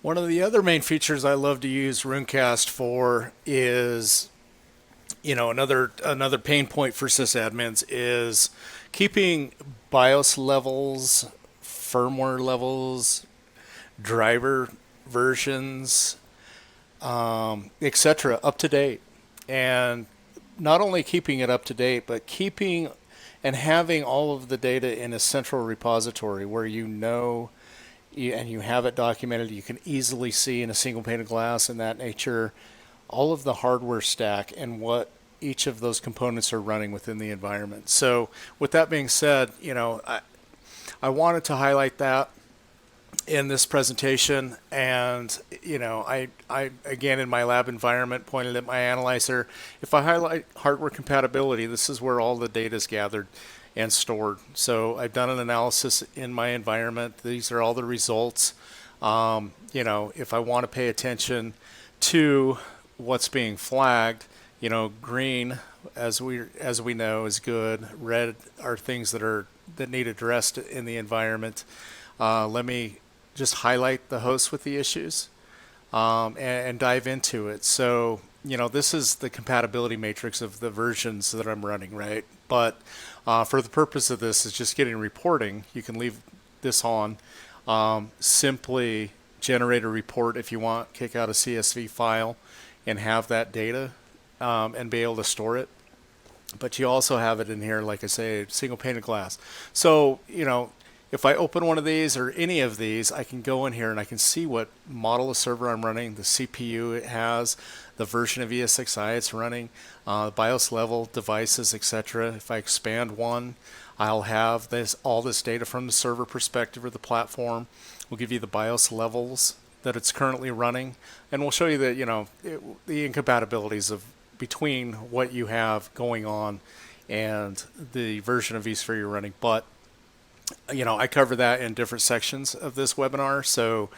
One of the other main features I love to use Runecast for is, another pain point for sysadmins is keeping BIOS levels, firmware levels, driver versions, etc. up to date. And not only keeping it up to date, but keeping and having all of the data in a central repository where and you have it documented, you can easily see in a single pane of glass and that nature all of the hardware stack and what each of those components are running within the environment. So with that being said, I wanted to highlight that in this presentation, and I again in my lab environment pointed at my analyzer. If I highlight hardware compatibility, this is where all the data is gathered and stored. So I've done an analysis in my environment. These are all the results. If I want to pay attention to what's being flagged, green, as we know, is good. Red are things that need addressed in the environment. Let me just highlight the hosts with the issues, and dive into it. So, this is the compatibility matrix of the versions that I'm running, right? But for the purpose of this is just getting reporting. You can leave this on. Simply generate a report if you want, kick out a CSV file and have that data, and be able to store it. But you also have it in here, like I say, single pane of glass. So, if I open one of these or any of these, I can go in here and I can see what model of server I'm running, the CPU it has, the version of ESXi it's running, the BIOS level, devices, etc. If I expand one, I'll have all this data from the server perspective or the platform. We'll give you the BIOS levels that it's currently running, and we'll show you the incompatibilities of between what you have going on and the version of vSphere you're running. But I cover that in different sections of this webinar. So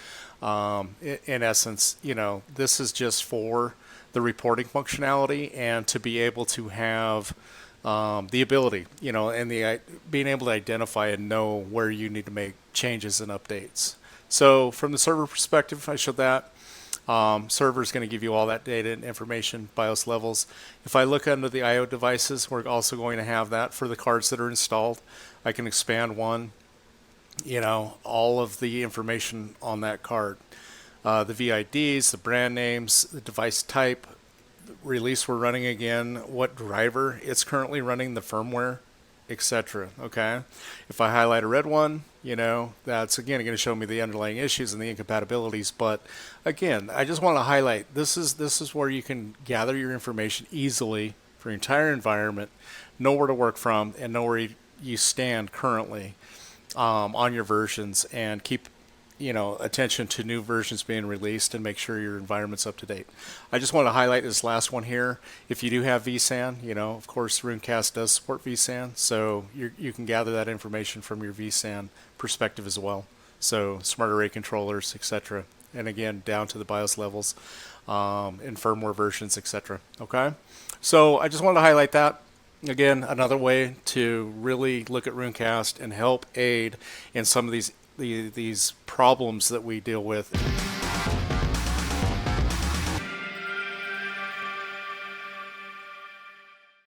in essence, this is just for the reporting functionality and to be able to have the ability, and being able to identify and know where you need to make changes and updates. So from the server perspective, I showed that. Server is going to give you all that data and information, BIOS levels. If I look under the I/O devices, we're also going to have that for the cards that are installed. I can expand one, all of the information on that card. The VIDs, the brand names, the device type, release we're running again, what driver it's currently running, the firmware, etc. Okay, if I highlight a red one, that's again going to show me the underlying issues and the incompatibilities. But again, I just want to highlight this is where you can gather your information easily for your entire environment, know where to work from, and know where you stand currently on your versions, and keep attention to new versions being released and make sure your environment's up to date. I just want to highlight this last one here. If you do have vSAN, of course Runecast does support vSAN, so you can gather that information from your vSAN perspective as well. So smart array controllers, etc. And again, down to the BIOS levels, and firmware versions, etc. Okay, so I just wanted to highlight that. Again, another way to really look at Runecast and help aid in some of these problems that we deal with.